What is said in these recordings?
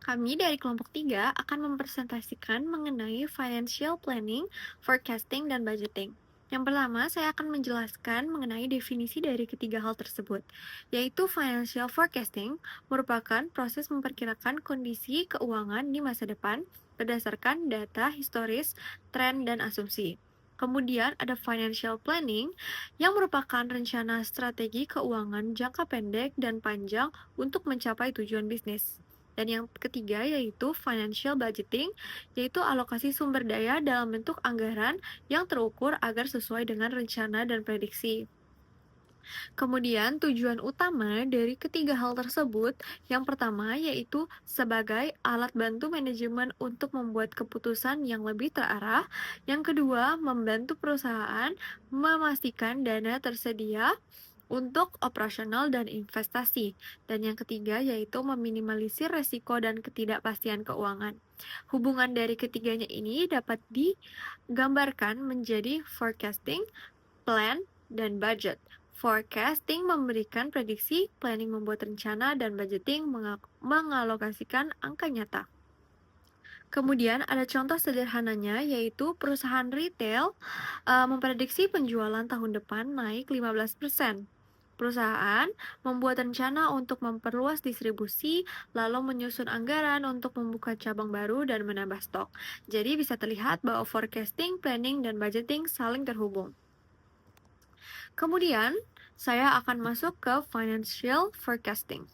Kami dari kelompok 3 akan mempresentasikan mengenai financial planning, forecasting, dan budgeting. Yang pertama, saya akan menjelaskan mengenai definisi dari ketiga hal tersebut, yaitu financial forecasting merupakan proses memperkirakan kondisi keuangan di masa depan berdasarkan data historis, tren, dan asumsi. Kemudian ada financial planning yang merupakan rencana strategi keuangan jangka pendek dan panjang untuk mencapai tujuan bisnis. Dan yang ketiga yaitu financial budgeting, yaitu alokasi sumber daya dalam bentuk anggaran yang terukur agar sesuai dengan rencana dan prediksi. Kemudian tujuan utama dari ketiga hal tersebut, yang pertama yaitu sebagai alat bantu manajemen untuk membuat keputusan yang lebih terarah, yang kedua membantu perusahaan memastikan dana tersedia untuk operasional dan investasi. Dan yang ketiga yaitu meminimalisir resiko dan ketidakpastian keuangan. Hubungan dari ketiganya ini dapat digambarkan menjadi forecasting, plan, dan budget. Forecasting memberikan prediksi, planning membuat rencana, dan budgeting mengalokasikan angka nyata. Kemudian ada contoh sederhananya yaitu perusahaan retail memprediksi penjualan tahun depan naik 15%. Perusahaan membuat rencana untuk memperluas distribusi, lalu menyusun anggaran untuk membuka cabang baru dan menambah stok. Jadi bisa terlihat bahwa forecasting, planning, dan budgeting saling terhubung. Kemudian, saya akan masuk ke financial forecasting.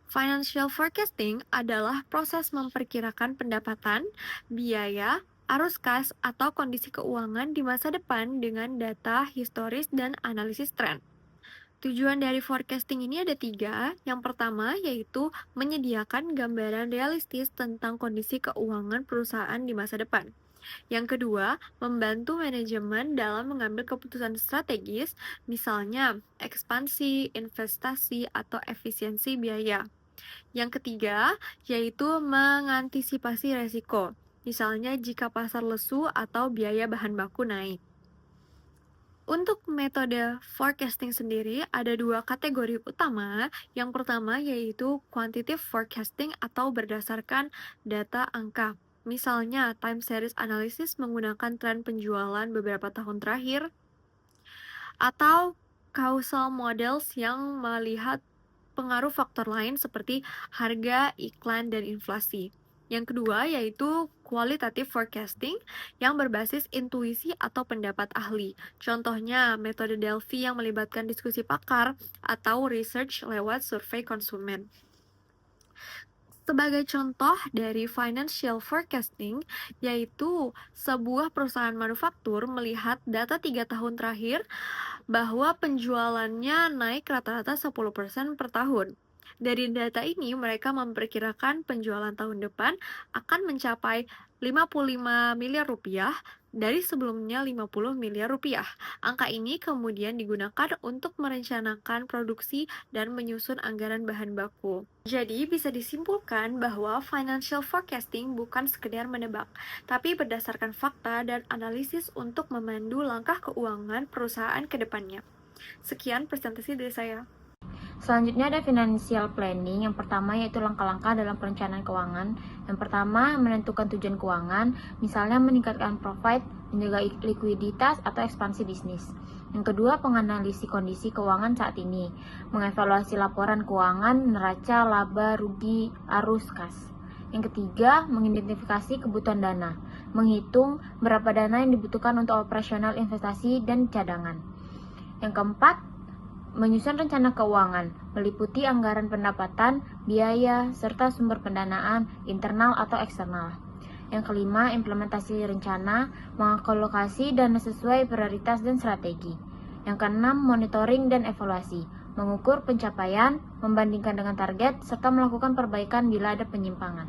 Financial forecasting adalah proses memperkirakan pendapatan, biaya, arus kas, atau kondisi keuangan di masa depan dengan data historis dan analisis tren. Tujuan dari forecasting ini ada tiga. Yang pertama yaitu menyediakan gambaran realistis tentang kondisi keuangan perusahaan di masa depan. Yang kedua, membantu manajemen dalam mengambil keputusan strategis, misalnya ekspansi, investasi, atau efisiensi biaya. Yang ketiga, yaitu mengantisipasi resiko, misalnya jika pasar lesu atau biaya bahan baku naik. Untuk metode forecasting sendiri ada dua kategori utama. Yang pertama yaitu quantitative forecasting atau berdasarkan data angka. Misalnya time series analysis menggunakan tren penjualan beberapa tahun terakhir atau causal models yang melihat pengaruh faktor lain seperti harga, iklan, dan inflasi. Yang kedua yaitu qualitative forecasting yang berbasis intuisi atau pendapat ahli. Contohnya metode Delphi yang melibatkan diskusi pakar atau research lewat survei konsumen. Sebagai contoh dari financial forecasting, yaitu sebuah perusahaan manufaktur melihat data 3 tahun terakhir bahwa penjualannya naik rata-rata 10% per tahun. Dari data ini, mereka memperkirakan penjualan tahun depan akan mencapai 55 miliar rupiah dari sebelumnya 50 miliar rupiah. Angka ini kemudian digunakan untuk merencanakan produksi dan menyusun anggaran bahan baku. Jadi bisa disimpulkan bahwa financial forecasting bukan sekedar menebak, tapi berdasarkan fakta dan analisis untuk memandu langkah keuangan perusahaan ke depannya. Sekian presentasi dari saya. Selanjutnya ada financial planning. Yang pertama yaitu langkah-langkah dalam perencanaan keuangan. Yang pertama menentukan tujuan keuangan, misalnya meningkatkan profit, menjaga likuiditas atau ekspansi bisnis. Yang kedua penganalisi kondisi keuangan saat ini, mengevaluasi laporan keuangan, neraca, laba, rugi, arus kas. Yang ketiga mengidentifikasi kebutuhan dana, menghitung berapa dana yang dibutuhkan untuk operasional investasi dan cadangan. Yang keempat menyusun rencana keuangan, meliputi anggaran pendapatan, biaya, serta sumber pendanaan internal atau eksternal. Yang kelima, implementasi rencana, mengalokasi dana sesuai prioritas dan strategi. Yang keenam, monitoring dan evaluasi, mengukur pencapaian, membandingkan dengan target, serta melakukan perbaikan bila ada penyimpangan.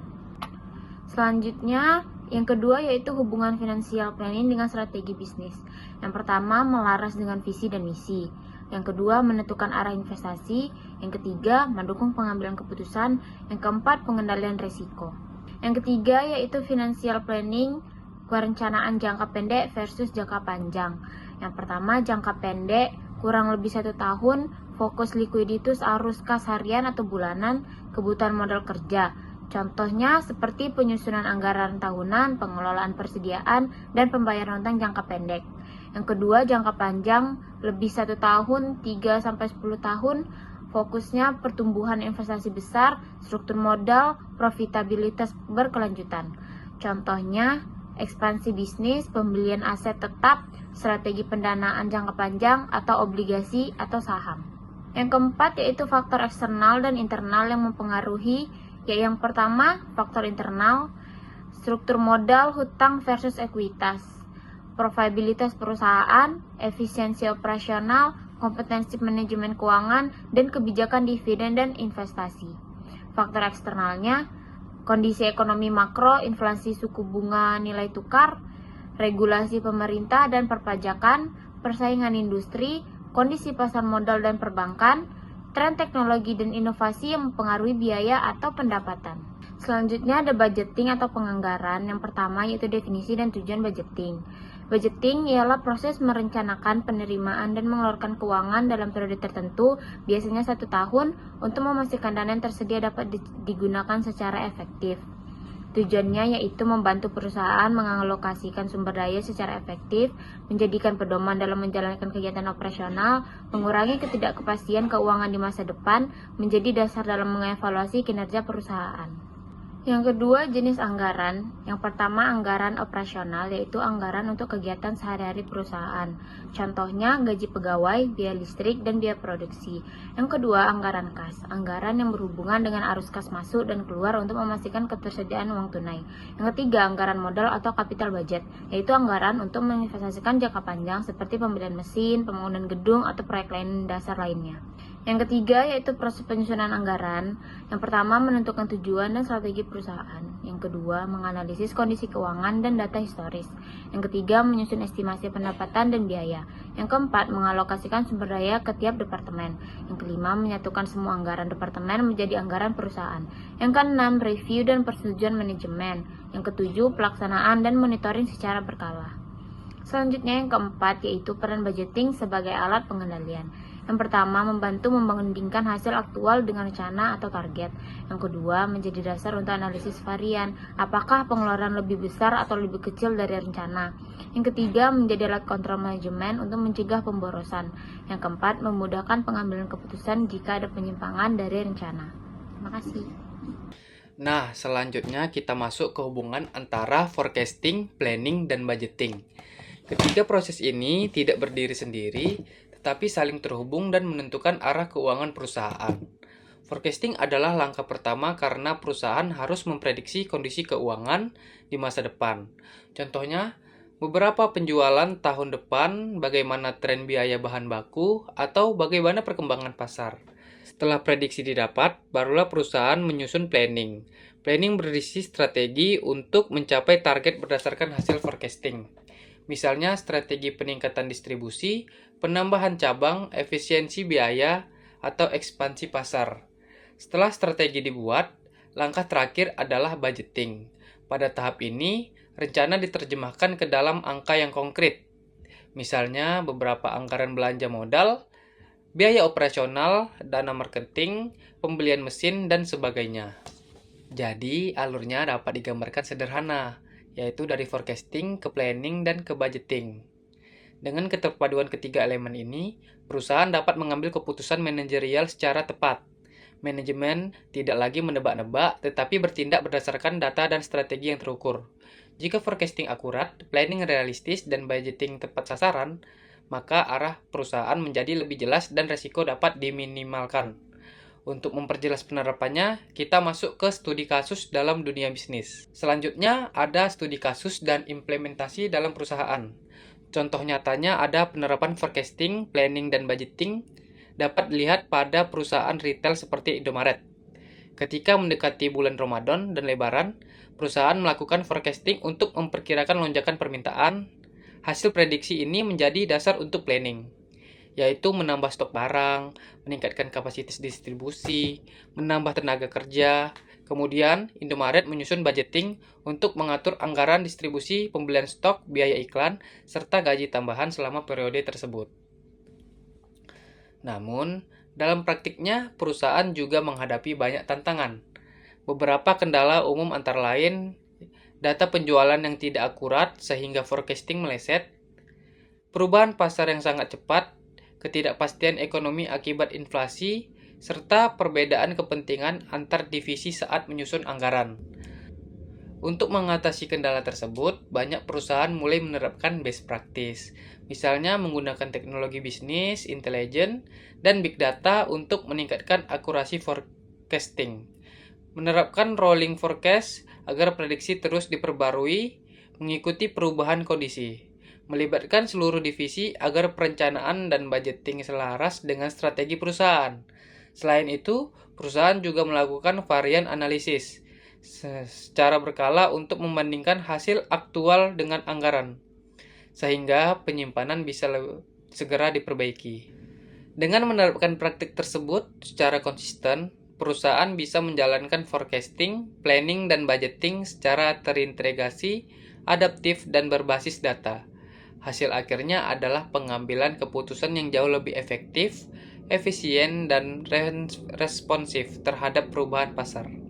Selanjutnya, yang kedua yaitu hubungan financial planning dengan strategi bisnis. Yang pertama, melaras dengan visi dan misi. Yang kedua, menentukan arah investasi. Yang ketiga, mendukung pengambilan keputusan. Yang keempat, pengendalian risiko. Yang ketiga, yaitu financial planning, perencanaan jangka pendek versus jangka panjang. Yang pertama, jangka pendek, kurang lebih 1 tahun, fokus likuiditas arus kas harian atau bulanan, kebutuhan modal kerja. Contohnya seperti penyusunan anggaran tahunan, pengelolaan persediaan, dan pembayaran utang jangka pendek. Yang kedua, jangka panjang, lebih 1 tahun, 3-10 tahun, fokusnya pertumbuhan investasi besar, struktur modal, profitabilitas berkelanjutan. Contohnya, ekspansi bisnis, pembelian aset tetap, strategi pendanaan jangka panjang, atau obligasi atau saham. Yang keempat yaitu faktor eksternal dan internal yang mempengaruhi, yaitu yang pertama, faktor internal, struktur modal, hutang versus ekuitas, profitabilitas perusahaan, efisiensi operasional, kompetensi manajemen keuangan, dan kebijakan dividen dan investasi. Faktor eksternalnya, kondisi ekonomi makro, inflasi suku bunga nilai tukar, regulasi pemerintah dan perpajakan, persaingan industri, kondisi pasar modal dan perbankan, tren teknologi dan inovasi yang mempengaruhi biaya atau pendapatan. Selanjutnya ada budgeting atau penganggaran. Yang pertama yaitu definisi dan tujuan budgeting. Budgeting ialah proses merencanakan penerimaan dan mengeluarkan keuangan dalam periode tertentu, biasanya 1 tahun, untuk memastikan dana yang tersedia dapat digunakan secara efektif. Tujuannya yaitu membantu perusahaan mengalokasikan sumber daya secara efektif, menjadikan pedoman dalam menjalankan kegiatan operasional, mengurangi ketidakpastian keuangan di masa depan, menjadi dasar dalam mengevaluasi kinerja perusahaan. Yang kedua, jenis anggaran. Yang pertama, anggaran operasional, yaitu anggaran untuk kegiatan sehari-hari perusahaan. Contohnya, gaji pegawai, biaya listrik, dan biaya produksi. Yang kedua, anggaran kas. Anggaran yang berhubungan dengan arus kas masuk dan keluar untuk memastikan ketersediaan uang tunai. Yang ketiga, anggaran modal atau capital budget, yaitu anggaran untuk menginvestasikan jangka panjang seperti pembelian mesin, pembangunan gedung, atau proyek lain dasar lainnya. Yang ketiga yaitu proses penyusunan anggaran. Yang pertama, menentukan tujuan dan strategi perusahaan. Yang kedua, menganalisis kondisi keuangan dan data historis. Yang ketiga, menyusun estimasi pendapatan dan biaya. Yang keempat, mengalokasikan sumber daya ke tiap departemen. Yang kelima, menyatukan semua anggaran departemen menjadi anggaran perusahaan. Yang keenam, review dan persetujuan manajemen. Yang ketujuh, pelaksanaan dan monitoring secara berkala. Selanjutnya yang keempat yaitu peran budgeting sebagai alat pengendalian. Yang pertama, membantu membandingkan hasil aktual dengan rencana atau target. Yang kedua, menjadi dasar untuk analisis varian, apakah pengeluaran lebih besar atau lebih kecil dari rencana. Yang ketiga, menjadi alat kontrol manajemen untuk mencegah pemborosan. Yang keempat, memudahkan pengambilan keputusan jika ada penyimpangan dari rencana. Terima kasih. Nah, selanjutnya kita masuk ke hubungan antara forecasting, planning, dan budgeting. Ketiga proses ini tidak berdiri sendiri, tetapi saling terhubung dan menentukan arah keuangan perusahaan. Forecasting adalah langkah pertama karena perusahaan harus memprediksi kondisi keuangan di masa depan. Contohnya, beberapa penjualan tahun depan, bagaimana tren biaya bahan baku, atau bagaimana perkembangan pasar. Setelah prediksi didapat, barulah perusahaan menyusun planning. Planning berisi strategi untuk mencapai target berdasarkan hasil forecasting. Misalnya strategi peningkatan distribusi, penambahan cabang, efisiensi biaya, atau ekspansi pasar. Setelah strategi dibuat, langkah terakhir adalah budgeting. Pada tahap ini, rencana diterjemahkan ke dalam angka yang konkret. Misalnya beberapa anggaran belanja modal, biaya operasional, dana marketing, pembelian mesin, dan sebagainya. Jadi, alurnya dapat digambarkan sederhana, yaitu dari forecasting ke planning dan ke budgeting. Dengan keterpaduan ketiga elemen ini, perusahaan dapat mengambil keputusan manajerial secara tepat. Manajemen tidak lagi menebak-nebak, tetapi bertindak berdasarkan data dan strategi yang terukur. Jika forecasting akurat, planning realistis, dan budgeting tepat sasaran, maka arah perusahaan menjadi lebih jelas dan risiko dapat diminimalkan. Untuk memperjelas penerapannya, kita masuk ke studi kasus dalam dunia bisnis. Selanjutnya, ada studi kasus dan implementasi dalam perusahaan. Contoh nyatanya ada penerapan forecasting, planning, dan budgeting dapat dilihat pada perusahaan retail seperti Indomaret. Ketika mendekati bulan Ramadan dan Lebaran, perusahaan melakukan forecasting untuk memperkirakan lonjakan permintaan. Hasil prediksi ini menjadi dasar untuk planning, yaitu menambah stok barang, meningkatkan kapasitas distribusi, menambah tenaga kerja. Kemudian, Indomaret menyusun budgeting untuk mengatur anggaran distribusi, pembelian stok, biaya iklan, serta gaji tambahan selama periode tersebut. Namun, Dalam praktiknya, perusahaan juga menghadapi banyak tantangan. Beberapa kendala umum antara lain data penjualan yang tidak akurat sehingga forecasting meleset, perubahan pasar yang sangat cepat, ketidakpastian ekonomi akibat inflasi, serta perbedaan kepentingan antar divisi saat menyusun anggaran. Untuk mengatasi kendala tersebut, banyak perusahaan mulai menerapkan best practice, misalnya menggunakan teknologi bisnis, intelijen, dan big data untuk meningkatkan akurasi forecasting. Menerapkan rolling forecast agar prediksi terus diperbarui, mengikuti perubahan kondisi. Melibatkan seluruh divisi agar perencanaan dan budgeting selaras dengan strategi perusahaan. Selain itu, perusahaan juga melakukan varian analisis secara berkala untuk membandingkan hasil aktual dengan anggaran, sehingga penyimpanan bisa segera diperbaiki. Dengan menerapkan praktik tersebut secara konsisten, perusahaan bisa menjalankan forecasting, planning, dan budgeting secara terintegrasi, adaptif, dan berbasis data. Hasil akhirnya adalah pengambilan keputusan yang jauh lebih efektif, efisien, dan responsif terhadap perubahan pasar.